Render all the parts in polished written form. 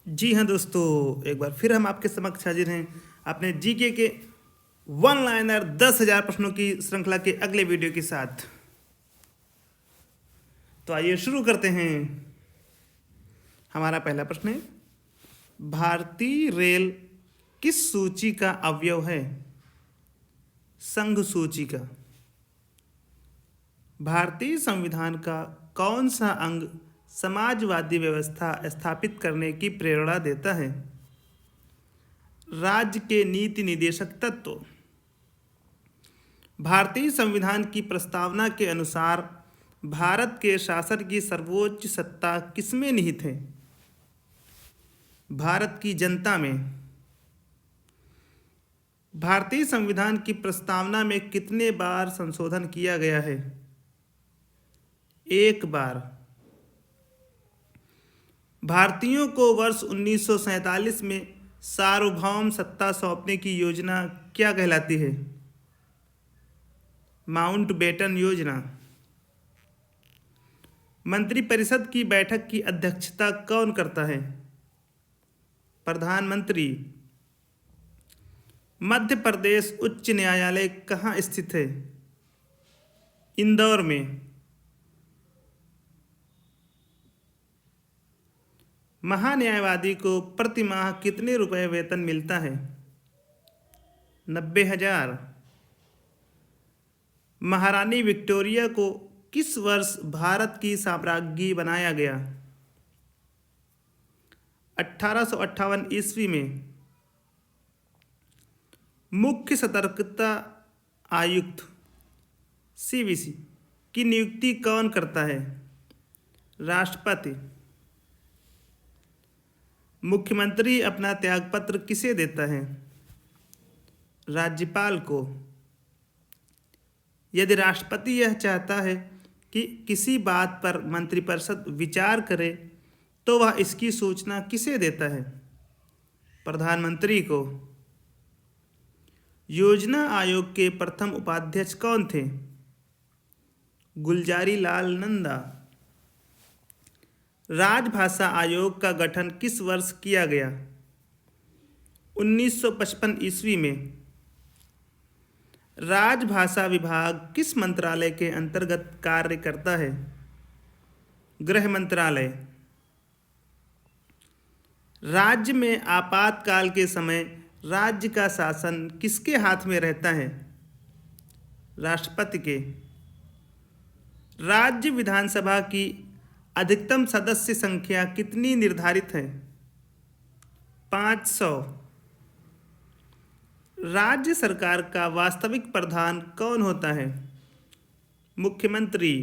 जी हाँ दोस्तों, एक बार फिर हम आपके समक्ष हाजिर हैं अपने जीके के वन लाइनर 10,000 प्रश्नों की श्रृंखला के अगले वीडियो के साथ। तो आइए शुरू करते हैं। हमारा पहला प्रश्न है, भारतीय रेल किस सूची का अवयव है? संघ सूची का। भारतीय संविधान का कौन सा अंग समाजवादी व्यवस्था स्थापित करने की प्रेरणा देता है? राज्य के नीति निदेशक तत्व। भारतीय संविधान की प्रस्तावना के अनुसार भारत के शासन की सर्वोच्च सत्ता किसमें निहित है? भारत की जनता में। भारतीय संविधान की प्रस्तावना में कितने बार संशोधन किया गया है? एक बार। भारतीयों को वर्ष 1947 में सार्वभौम सत्ता सौंपने की योजना क्या कहलाती है? माउंटबेटन योजना। मंत्रिपरिषद की बैठक की अध्यक्षता कौन करता है? प्रधानमंत्री। मध्य प्रदेश उच्च न्यायालय कहाँ स्थित है? इंदौर में। महान्यायवादी को प्रति माह कितने रुपए वेतन मिलता है? 90,000। महारानी विक्टोरिया को किस वर्ष भारत की साम्राज्ञी बनाया गया? 1858 ईस्वी में। मुख्य सतर्कता आयुक्त सीवीसी की नियुक्ति कौन करता है? राष्ट्रपति। मुख्यमंत्री अपना त्यागपत्र किसे देता है? राज्यपाल को। यदि राष्ट्रपति यह चाहता है कि किसी बात पर मंत्रिपरिषद विचार करे तो वह इसकी सूचना किसे देता है? प्रधानमंत्री को। योजना आयोग के प्रथम उपाध्यक्ष कौन थे? गुलजारी लाल नंदा। राजभाषा आयोग का गठन किस वर्ष किया गया? 1955 ईस्वी में। राजभाषा विभाग किस मंत्रालय के अंतर्गत कार्य करता है? गृह मंत्रालय। राज्य में आपातकाल के समय राज्य का शासन किसके हाथ में रहता है? राष्ट्रपति के। राज्य विधानसभा की अधिकतम सदस्य संख्या कितनी निर्धारित है? 500। राज्य सरकार का वास्तविक प्रधान कौन होता है? मुख्यमंत्री।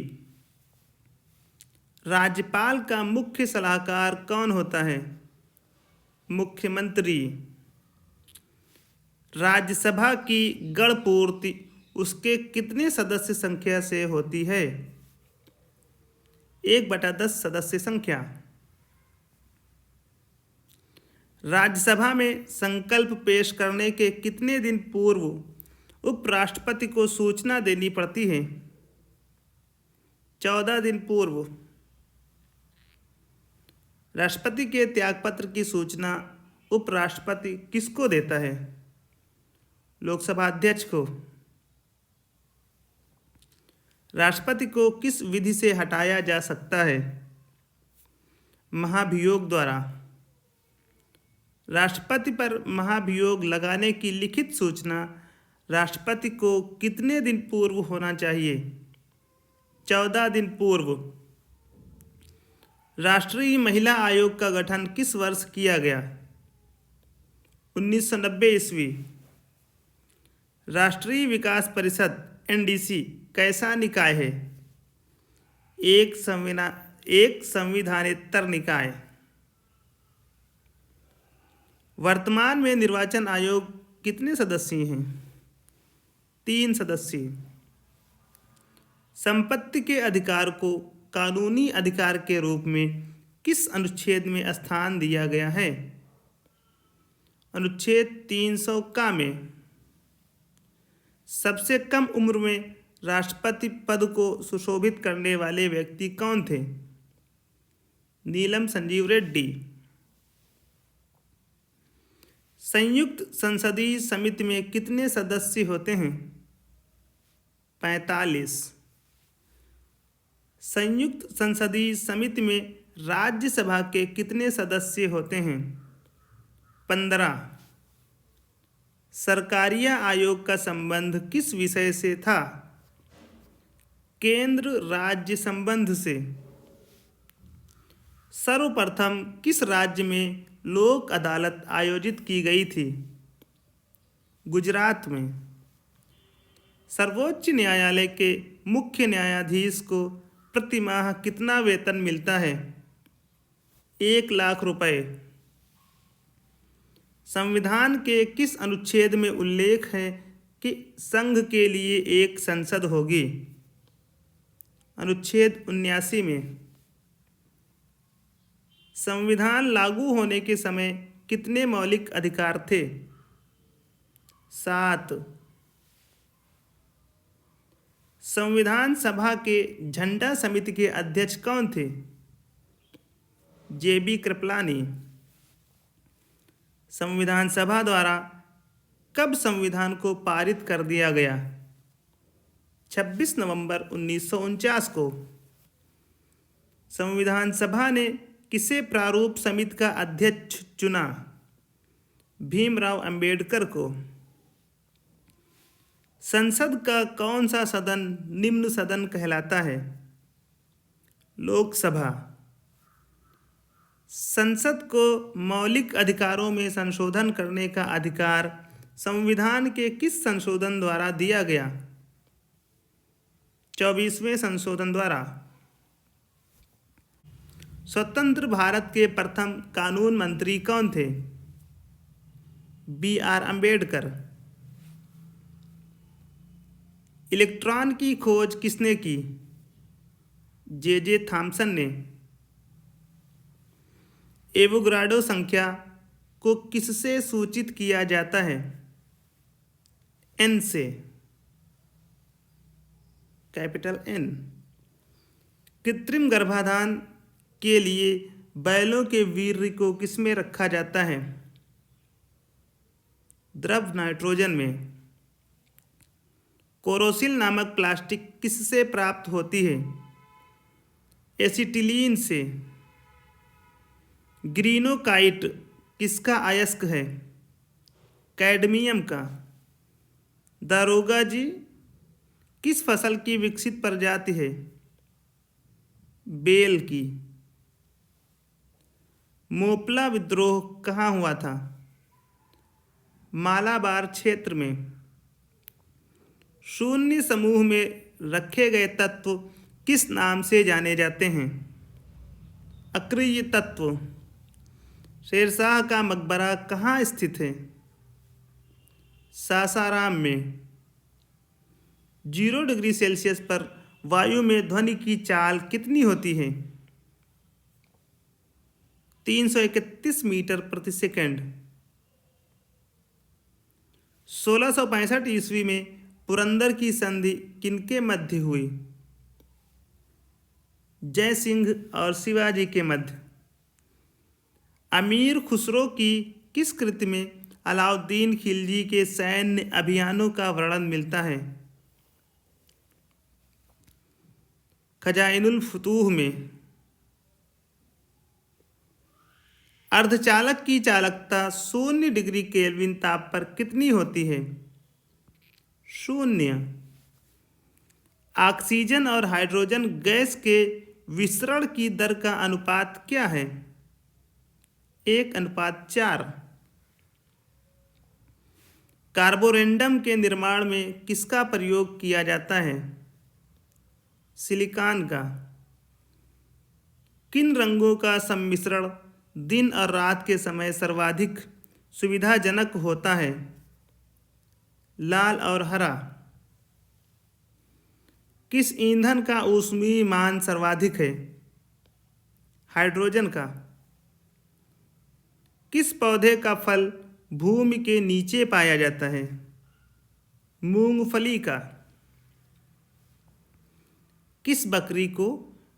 राज्यपाल का मुख्य सलाहकार कौन होता है? मुख्यमंत्री। राज्यसभा की गणपूर्ति उसके कितने सदस्य संख्या से होती है? 1/10 सदस्य संख्या। राज्यसभा में संकल्प पेश करने के कितने दिन पूर्व उपराष्ट्रपति को सूचना देनी पड़ती है? 14 दिन पूर्व। राष्ट्रपति के त्यागपत्र की सूचना उपराष्ट्रपति किसको देता है? लोकसभा अध्यक्ष को। राष्ट्रपति को किस विधि से हटाया जा सकता है? महाभियोग द्वारा। राष्ट्रपति पर महाभियोग लगाने की लिखित सूचना राष्ट्रपति को कितने दिन पूर्व होना चाहिए? 14 दिन पूर्व। राष्ट्रीय महिला आयोग का गठन किस वर्ष किया गया? 1990 ईस्वी। राष्ट्रीय विकास परिषद एनडीसी कैसा निकाय है? एक संविधानेतर निकाय। वर्तमान में निर्वाचन आयोग कितने सदस्यीय हैं? 3 सदस्यीय। संपत्ति के अधिकार को कानूनी अधिकार के रूप में किस अनुच्छेद में स्थान दिया गया है? अनुच्छेद 300 का में। सबसे कम उम्र में राष्ट्रपति पद को सुशोभित करने वाले व्यक्ति कौन थे? नीलम संजीव रेड्डी। संयुक्त संसदीय समिति में कितने सदस्य होते हैं? 45। संयुक्त संसदीय समिति में राज्यसभा के कितने सदस्य होते हैं? 15। सरकारिया आयोग का संबंध किस विषय से था? केंद्र राज्य संबंध से। सर्वप्रथम किस राज्य में लोक अदालत आयोजित की गई थी? गुजरात में। सर्वोच्च न्यायालय के मुख्य न्यायाधीश को प्रति माह कितना वेतन मिलता है? 1,00,000 रुपये। संविधान के किस अनुच्छेद में उल्लेख है कि संघ के लिए एक संसद होगी? अनुच्छेद 79 में। संविधान लागू होने के समय कितने मौलिक अधिकार थे? 7। संविधान सभा के झंडा समिति के अध्यक्ष कौन थे? JB कृपलानी। संविधान सभा द्वारा कब संविधान को पारित कर दिया गया? 26 नवंबर 1949 को। संविधान सभा ने किसे प्रारूप समिति का अध्यक्ष चुना? भीमराव अंबेडकर को। संसद का कौन सा सदन निम्न सदन कहलाता है? लोकसभा। संसद को मौलिक अधिकारों में संशोधन करने का अधिकार संविधान के किस संशोधन द्वारा दिया गया? 24वें संशोधन द्वारा। स्वतंत्र भारत के प्रथम कानून मंत्री कौन थे? BR अंबेडकर। इलेक्ट्रॉन की खोज किसने की? JJ थॉमसन ने। एवोगाड्रो संख्या को किससे सूचित किया जाता है? N से, कैपिटल N। कृत्रिम गर्भाधान के लिए बैलों के वीर्य को किसमें रखा जाता है? द्रव नाइट्रोजन में। कोरोसिल नामक प्लास्टिक किससे प्राप्त होती है? एसिटिलीन से। ग्रीनोकाइट किसका अयस्क है? कैडमियम का। दारोगा जी किस फसल की विकसित प्रजाति है? बेल की। मोपला विद्रोह कहाँ हुआ था? मालाबार क्षेत्र में। शून्य समूह में रखे गए तत्व किस नाम से जाने जाते हैं? अक्रिय तत्व। शेरशाह का मकबरा कहाँ स्थित है? सासाराम में। 0 डिग्री सेल्सियस पर वायु में ध्वनि की चाल कितनी होती है? 331 मीटर प्रति सेकंड। 1665 ईस्वी में पुरंदर की संधि किनके मध्य हुई? जय सिंह और शिवाजी के मध्य। अमीर खुसरो की किस कृति में अलाउद्दीन खिलजी के सैन्य अभियानों का वर्णन मिलता है? खजाइनुल फुतूह में। अर्धचालक की चालकता 0 डिग्री केल्विन ताप पर कितनी होती है? 0। ऑक्सीजन और हाइड्रोजन गैस के विसरण की दर का अनुपात क्या है? 1:4। कार्बोरेंडम के निर्माण में किसका प्रयोग किया जाता है? सिलिकॉन का। किन रंगों का सम्मिश्रण दिन और रात के समय सर्वाधिक सुविधाजनक होता है? लाल और हरा। किस ईंधन का ऊष्मीय मान सर्वाधिक है? हाइड्रोजन का। किस पौधे का फल भूमि के नीचे पाया जाता है? मूंगफली का। किस बकरी को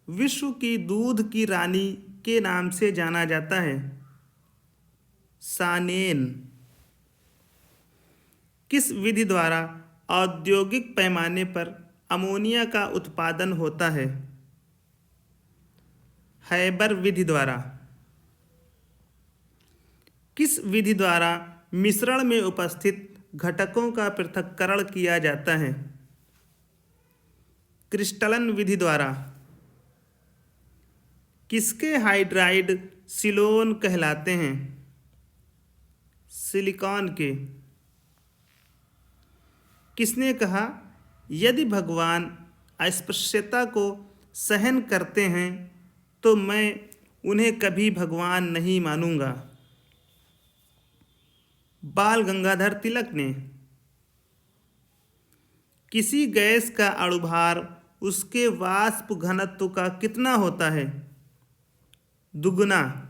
विश्व की दूध की रानी के नाम से जाना जाता है? सानेन। किस विधि द्वारा औद्योगिक पैमाने पर अमोनिया का उत्पादन होता है? हैबर विधि द्वारा। किस विधि द्वारा मिश्रण में उपस्थित घटकों का पृथक्करण किया जाता है? क्रिस्टलन विधि द्वारा। किसके हाइड्राइड सिलोन कहलाते हैं? सिलिकॉन के। किसने कहा, यदि भगवान अस्पृश्यता को सहन करते हैं तो मैं उन्हें कभी भगवान नहीं मानूंगा? बाल गंगाधर तिलक ने। किसी गैस का अणुभार उसके वाष्प घनत्व का कितना होता है? दुगुना।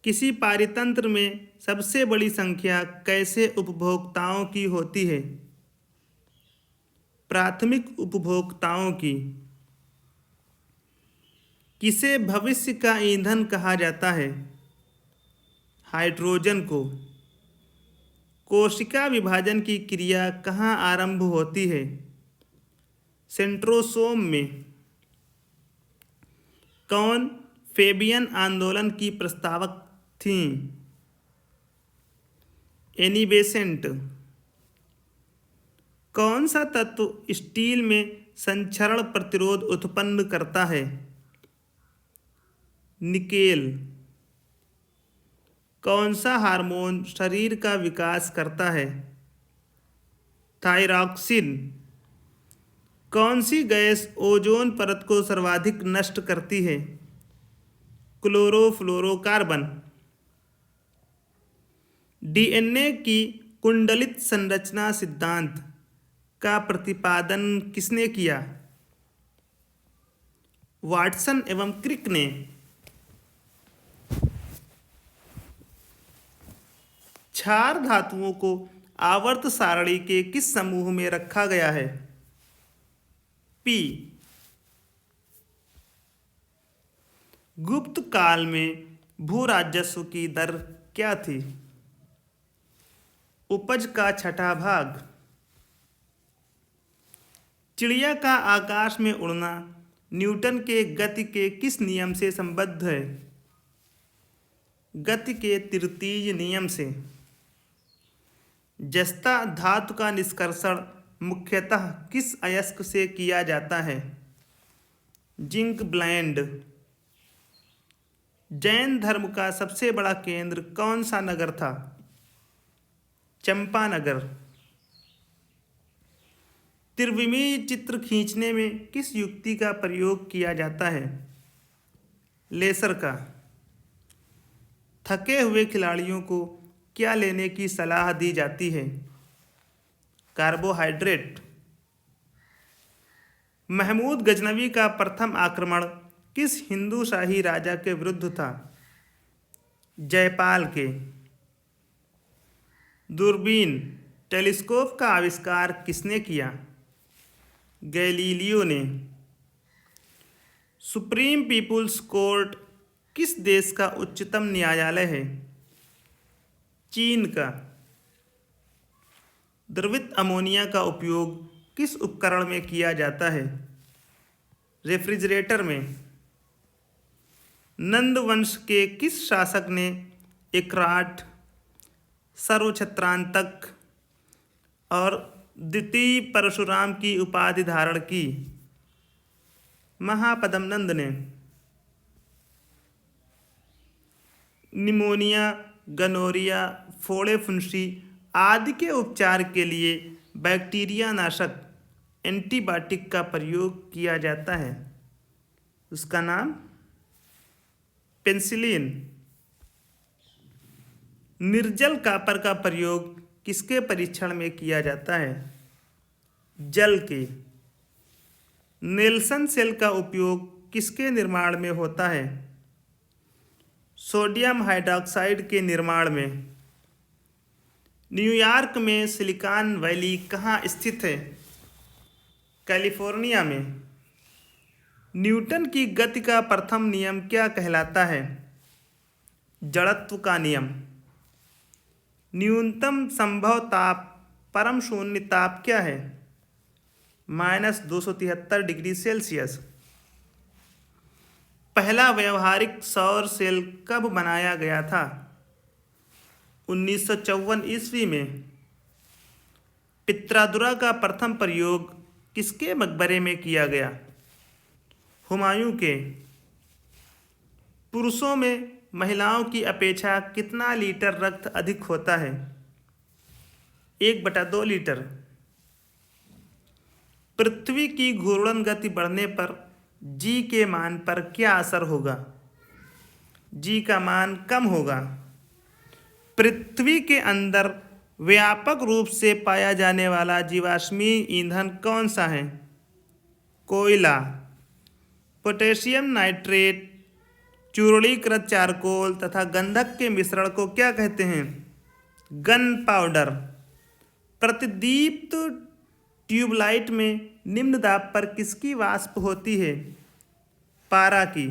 किसी पारितंत्र में सबसे बड़ी संख्या कैसे उपभोक्ताओं की होती है? प्राथमिक उपभोक्ताओं की। किसे भविष्य का ईंधन कहा जाता है? हाइड्रोजन को। कोशिका विभाजन की क्रिया कहाँ आरंभ होती है? सेंट्रोसोम में। कौन फेबियन आंदोलन की प्रस्तावक थीं? Annie Besant. कौन सा तत्व स्टील में संक्षारण प्रतिरोध उत्पन्न करता है? निकेल। कौन सा हार्मोन शरीर का विकास करता है? थायरॉक्सिन। कौन सी गैस ओजोन परत को सर्वाधिक नष्ट करती है? क्लोरोफ्लोरोकार्बन। डीएनए की कुंडलित संरचना सिद्धांत का प्रतिपादन किसने किया? वाटसन एवं क्रिक ने। क्षार धातुओं को आवर्त सारणी के किस समूह में रखा गया है? पी। गुप्त काल में भू राजस्व की दर क्या थी? उपज का छठा भाग। चिड़िया का आकाश में उड़ना न्यूटन के गति के किस नियम से संबद्ध है? गति के तृतीय नियम से। जस्ता धातु का निष्कर्षण मुख्यतः किस अयस्क से किया जाता है? Zinc blende. जैन धर्म का सबसे बड़ा केंद्र कौन सा नगर था? चंपानगर। त्रिविमीय चित्र खींचने में किस युक्ति का प्रयोग किया जाता है? लेसर का। थके हुए खिलाड़ियों को क्या लेने की सलाह दी जाती है? कार्बोहाइड्रेट। महमूद गजनवी का प्रथम आक्रमण किस हिंदू शाही राजा के विरुद्ध था? जयपाल के। दूरबीन टेलीस्कोप का आविष्कार किसने किया? गैलीलियो ने। सुप्रीम पीपुल्स कोर्ट किस देश का उच्चतम न्यायालय है? चीन का। द्रवित अमोनिया का उपयोग किस उपकरण में किया जाता है? रेफ्रिजरेटर में। नंद वंश के किस शासक ने एकराट, सर्वछत्रांतक और द्वितीय परशुराम की उपाधि धारण की? महापद्मनंद ने। निमोनिया, गनोरिया, फोड़े फुंसी आदि के उपचार के लिए बैक्टीरिया नाशक एंटीबायोटिक का प्रयोग किया जाता है। उसका नाम पेनिसिलिन। निर्जल कॉपर का प्रयोग किसके परीक्षण में किया जाता है? जल के। नेल्सन सेल का उपयोग किसके निर्माण में होता है? सोडियम हाइड्रॉक्साइड के निर्माण में। न्यूयॉर्क में सिलिकॉन वैली कहाँ स्थित है? कैलिफोर्निया में। न्यूटन की गति का प्रथम नियम क्या कहलाता है? जड़त्व का नियम। न्यूनतम संभव ताप परम शून्य ताप क्या है? -273 डिग्री सेल्सियस। पहला व्यवहारिक सौर सेल कब बनाया गया था? 1954 ईस्वी में। पित्रादुरा का प्रथम प्रयोग किसके मकबरे में किया गया? हुमायूं के। पुरुषों में महिलाओं की अपेक्षा कितना लीटर रक्त अधिक होता है? 1/2 लीटर। पृथ्वी की घूर्णन गति बढ़ने पर जी के मान पर क्या असर होगा? जी का मान कम होगा। पृथ्वी के अंदर व्यापक रूप से पाया जाने वाला जीवाश्मीय ईंधन कौन सा है? कोयला। पोटेशियम नाइट्रेट, चूर्णीकृत चारकोल तथा गंधक के मिश्रण को क्या कहते हैं? Gun powder. प्रतिदीप्त ट्यूबलाइट में निम्न दाब पर किसकी वाष्प होती है? पारा की।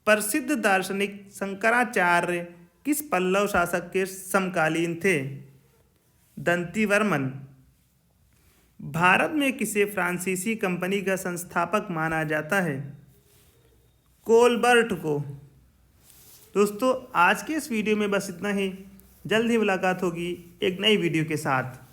प्रसिद्ध दार्शनिक शंकराचार्य किस पल्लव शासक के समकालीन थे? दंतीवर्मन। भारत में किसे फ्रांसीसी कंपनी का संस्थापक माना जाता है? कोलबर्ट को। दोस्तों, आज के इस वीडियो में बस इतना ही। जल्द ही मुलाकात होगी एक नई वीडियो के साथ।